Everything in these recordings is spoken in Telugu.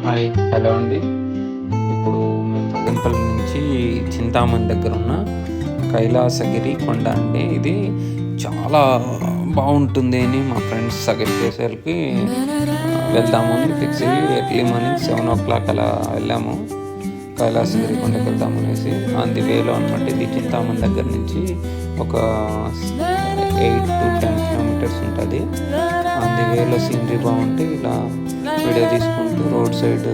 హాయ్, హలో అండి. ఇప్పుడు మేము మదనపల్లి నుంచి చింతామణి దగ్గర ఉన్న కైలాసగిరి కొండ అండి. ఇది చాలా బాగుంటుంది అని మా ఫ్రెండ్స్ సజెస్ట్ చేసేసరికి వెళ్దాము అని ఫిక్స్ అయ్యి ఎర్లీ మార్నింగ్ 7 o'clock అలా వెళ్ళాము. కైలాసగిరి కొండకి వెళ్దాము అనేసి ఆన్ ది వేలో అనమాట. ఇది చింతామణి దగ్గర నుంచి ఒక 8 to 10 kilometers ఉంటుంది. ఆన్ ది వేలో సీనరీ బాగుంటే ఇలా వీడియో తీసుకుంటూ రోడ్ సైడ్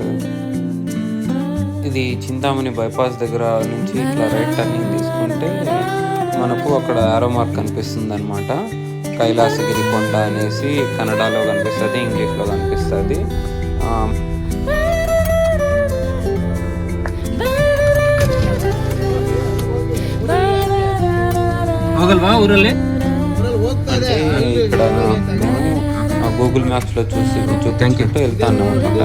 ఇది చింతామణి బైపాస్ దగ్గర నుంచి ఇట్లా రైట్ టర్నింగ్ తీసుకుంటే మనకు అక్కడ ఆరో మార్క్ కనిపిస్తుంది అనమాట. కైలాసగిరి కొండ అనేసి కన్నడలో కనిపిస్తుంది, ఇంగ్లీష్లో కనిపిస్తుంది. ఇక్కడ గూగుల్ మ్యాప్స్లో చూపించుకుంటూ వెళ్తాను అనమాట.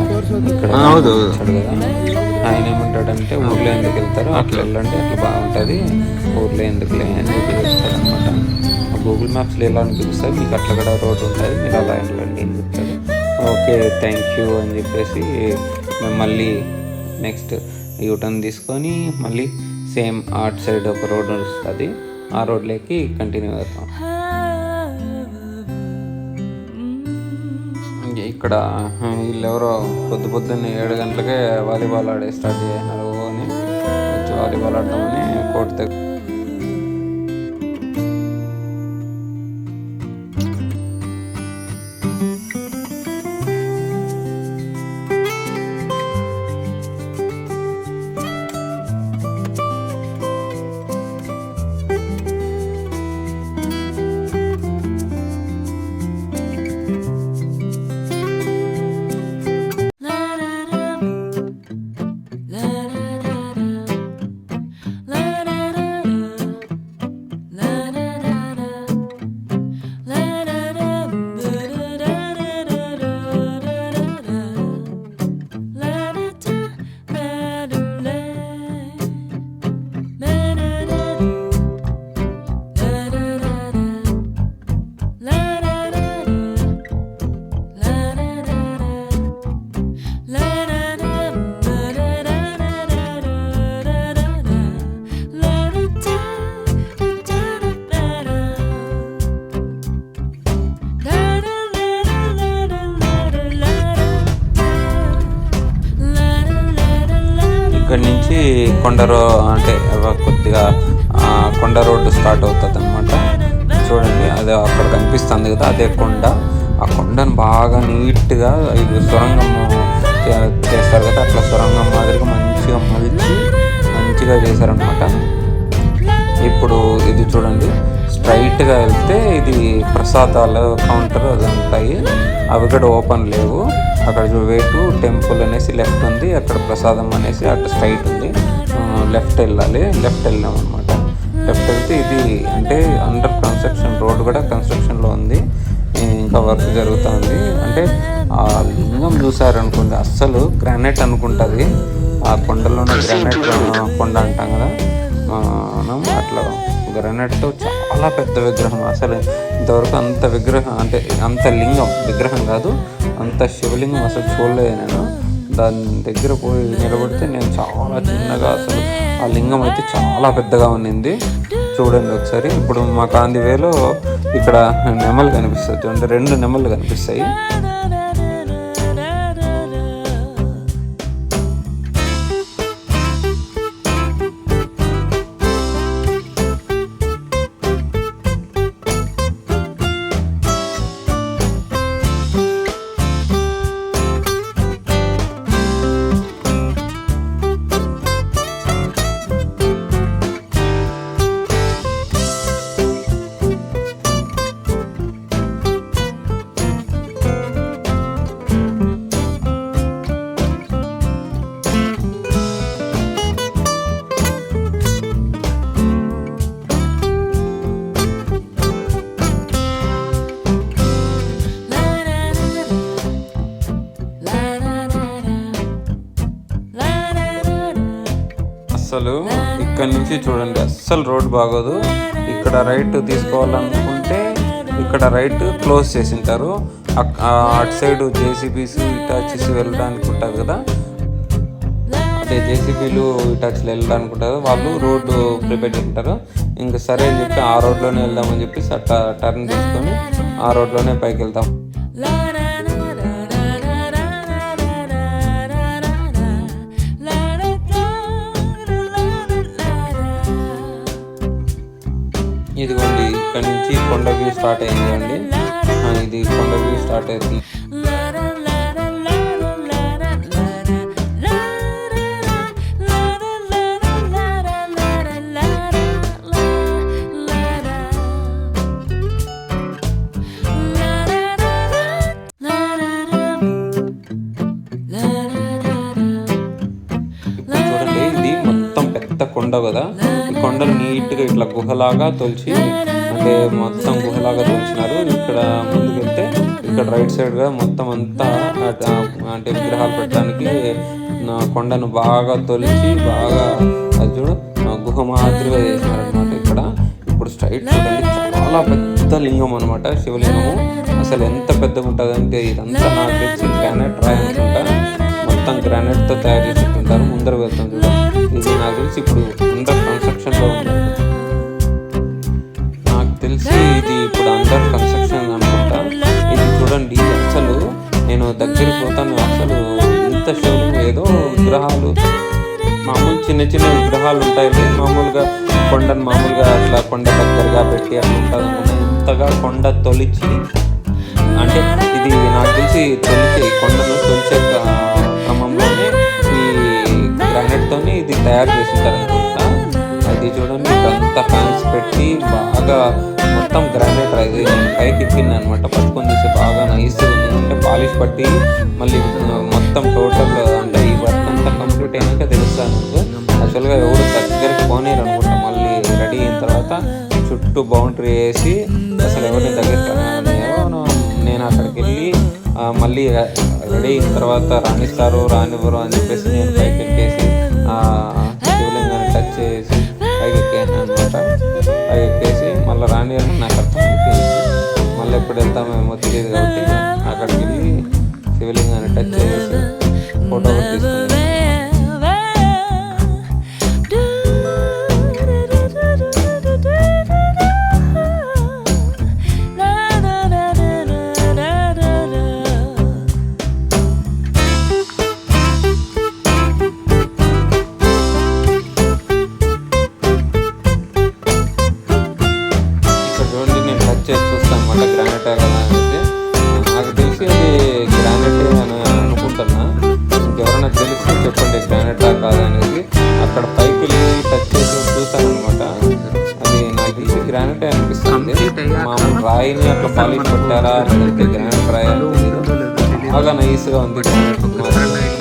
ఇక్కడ వచ్చాడు కదా, ఆయన ఏమంటాడంటే ఊర్లో ఎందుకు వెళ్తారు, అట్లా వెళ్ళండి, అట్లా బాగుంటుంది, ఊర్లో ఎందుకులే అని చూపిస్తాడు అనమాట. గూగుల్ మ్యాప్స్లో ఎలా అనిపిస్తుంది, మీకు అట్లా కూడా రోడ్ ఉంటుంది, మీరు అలా వెళ్ళండి అని చెప్తాడు. ఓకే థ్యాంక్ యూ అని చెప్పేసి మేము మళ్ళీ నెక్స్ట్ యూటర్న్ తీసుకొని మళ్ళీ సేమ్ అటు సైడ్ ఒక రోడ్ వస్తుంది, ఆ రోడ్లోకి కంటిన్యూ అవుతాం. ఇక్కడ వీళ్ళెవరో పొద్దున్నే 7 గంటలకే వాలీబాల్ ఆడే స్టార్ట్ చేసినారు అని వచ్చి వాలీబాల్ ఆడదామని కోర్టు దగ్గర ఇక్కడ నుంచి అంటే కొద్దిగా కొండ రోడ్డు స్టార్ట్ అవుతుంది అనమాట. చూడండి అది అక్కడ కనిపిస్తుంది కదా, అదే కొండ. ఆ కొండను బాగా నీట్గా ఇది సొరంగం చేస్తారు కదా, అట్లా సొరంగం మాదిరిగా మంచిగా మలిచి మంచిగా చేశారనమాట. ఇప్పుడు ఇది చూడండి, స్ట్రైట్గా వెళ్తే ఇది ప్రసాదాలు కౌంటర్ అది ఉంటాయి, అవి కూడా ఓపెన్ లేవు. అక్కడ వే టు టెంపుల్ అనేసి లెఫ్ట్ ఉంది, అక్కడ ప్రసాదం అనేసి అటు స్ట్రైట్ ఉంది, లెఫ్ట్ వెళ్ళాలి. లెఫ్ట్ వెళ్ళాం అనమాట. లెఫ్ట్ వెళ్తే ఇది అంటే అండర్ కన్స్ట్రక్షన్ రోడ్ కూడా కన్స్ట్రక్షన్లో ఉంది, ఇంకా వర్క్ జరుగుతుంది. అంటే ఆ లింగం చూసారనుకోండి, అస్సలు గ్రానైట్ అనుకుంటుంది. ఆ కొండలోనే గ్రానైట్ కొండ అంటాం కదా మనం, అట్లా గ్రానైట్తో చాలా పెద్ద విగ్రహం. అసలు ఇంతవరకు అంత విగ్రహం అంటే అంత లింగం విగ్రహం కాదు, అంత శివలింగం అసలు చూడలేదు నేను. దాని దగ్గర పోయి నిలబడితే నేను చాలా చిన్నగా, అసలు ఆ లింగం అయితే చాలా పెద్దగా ఉన్నింది. చూడండి ఒకసారి. ఇప్పుడు మా కాంది వేలో ఇక్కడ నెమలు కనిపిస్తుంది చూడండి, 2 నెమళ్ళు కనిపిస్తాయి. అస్సలు ఇక్కడ నుంచి చూడండి, అస్సలు రోడ్ బాగోదు. ఇక్కడ రైట్ తీసుకోవాలనుకుంటే ఇక్కడ రైట్ క్లోజ్ చేసింటారు. అటు సైడ్ జేసీబీస్ ఇటాచీస్ వెళ్ళడానికి ఉంటుంది కదా, అదే జేసీబీలు ఇటాచీలు వెళ్ళడానికి ఉంటుంది, వాళ్ళు రోడ్డు ప్రిపేర్ చేసింటారు. ఇంకా సరే అని చెప్పి ఆ రోడ్లోనే వెళ్దామని చెప్పేసి అట్లా టర్న్ తీసుకొని ఆ రోడ్లోనే పైకి వెళ్తాం. ఇదిగోండి ఇక్కడ నుంచి కొండ వ్యూ స్టార్ట్ అయింది అండి. ఇది కొండ వ్యూ స్టార్ట్ అయింది. చూడండి ఇది మొత్తం పెద్ద కొండ కదా, ఈ కొండలు నీట్గా ఇట్లా గుహలాగా తొలిచి, అంటే మొత్తం గుహలాగా తొలిచినారు. ఇక్కడ ముందుకు వెళ్తే ఇక్కడ రైట్ సైడ్గా మొత్తం అంతా అంటే విగ్రహాలు పెట్టడానికి కొండను బాగా తొలిచి బాగా అది చూడు గుహ మాదిరిగా చేసినారనమాట. ఇక్కడ ఇప్పుడు స్ట్రైట్ చూడండి చాలా పెద్ద లింగం అనమాట, శివలింగము. అసలు ఎంత పెద్దగా ఉంటుంది అంటే ఇదంతా నాకు తెలిసి గ్రానైట్ రాయి అనుకుంటా, మొత్తం గ్రానైట్తో తయారు చేస్తుంటారు. ముందర వెళ్తాం చూడ, ఇది నాకు తెలిసి ఇప్పుడు అండర్ కన్స్ట్రక్షన్లో ఉంది. నాకు తెలిసి ఇది ఇప్పుడు అండర్ కన్స్ట్రక్షన్ అనుకుంటా. ఇది చూడండి అసలు నేను దగ్గరికి పోతాను, అసలు ఇంత శివలింగం ఏదో విగ్రహాలు మామూలు చిన్న చిన్న విగ్రహాలు ఉంటాయి మామూలుగా, కొండను మామూలుగా అట్లా కొండ దగ్గరగా పెట్టి అట్లా ఉంటుంది. ఇంతగా కొండ తొలిచి, అంటే ఇది నాకు తెలిసి తొలిచే కొండను తొలిచే క్రమంలోనే ఈ గ్రానైట్తోనే ఇది తయారు చేసింటారు అనుకుంటా. అది చూడండి అంతా ఫ్యాన్స్ పెట్టి బాగా మొత్తం గ్రానైట్ ఇది పైకి ఎక్కింది అనమాట. పట్టుకొని చూసి బాగా నైస్ ఉంది, అంటే పాలిష్ పట్టి మళ్ళీ మొత్తం టోటల్ అంటే ఈ వర్క్ అంతా కంప్లీట్ అయినాక తెలుస్తాను. యాక్చువల్గా ఎవరు దగ్గరికి పోనీరు అనుకుంటా. మళ్ళీ రెడీ అయిన తర్వాత చుట్టూ బౌండరీ వేసి అసలు ఎవరిని దగ్గరికి నేను అక్కడికి వెళ్ళి మళ్ళీ రెడీ అయిన తర్వాత రాణిస్తారు రానివ్వరు అని చెప్పేసి నేను పైకి ఎక్కేసి శివలింగాన్ని టచ్ చేసి పైకి ఎక్కాను అనమాట. పైకి ఎక్కేసి మళ్ళీ రానివ్వరు నాకు అర్థం అయిపోయింది. మళ్ళీ ఎప్పుడు వెళ్తామేమో తెలియదు కాబట్టి అక్కడికి వెళ్ళి శివలింగాన్ని టచ్ చేసి ఫోటో తీసుకుని చూస్తాను అనమాట. గ్రానైట్ కదా అనేది నాకు తెలిసి అది గ్రానైట్ అని అనుకుంటున్నా. ఇంకెవరైనా తెలిస్తే చెప్పండి గ్రానైటా కాదా అనేది. అక్కడ పైకి వెళ్ళి టచ్ చేసి చూస్తాను అనమాట. అది నాకు తెలిసి గ్రానైటే అనిపిస్తుంది. మామూలు రాయిని అట్లా పాలిష్ పెట్టారా లేదంటే గ్రానైట్ రాయి బాగా నైస్గా ఉంది గ్రానైట్.